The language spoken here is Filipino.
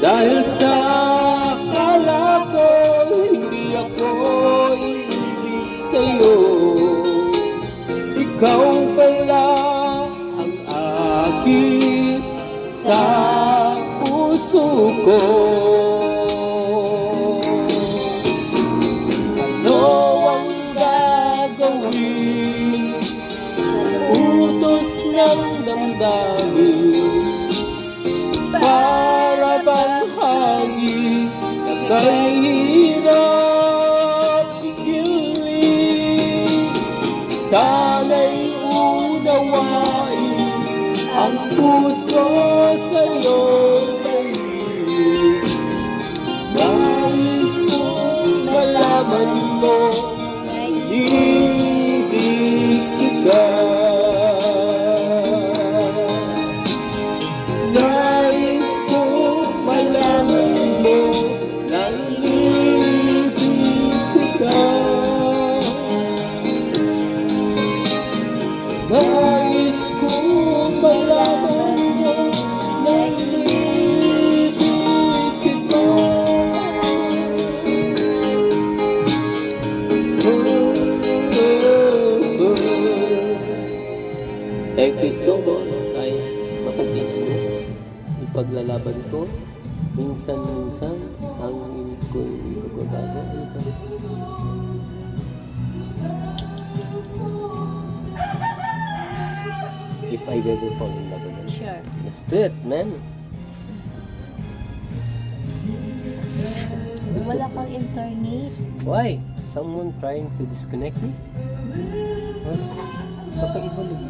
Dahil sa akala ko hindi ako iibig sa'yo, ikaw pala ang akin sa puso ko. Ano ang gagawin sa utos ng damdamin? Para bang hangin na kahirap igiling. Sana'y unawain ang puso sa'yo. Nais kong malaman mo na ibig kita. Nais kong malaman mo na ibig kita. Nais kong malaman mo na ibig kita. Thank you so much kay mapagdinan mo. Ipaglalaban ko, minsan-minsan ang init ko hindi magbabago. If I ever fall in love again. Sure. Let's do it, man. Wala kang internet. Why? Someone trying to disconnect me? Huh? Kakaiba lang.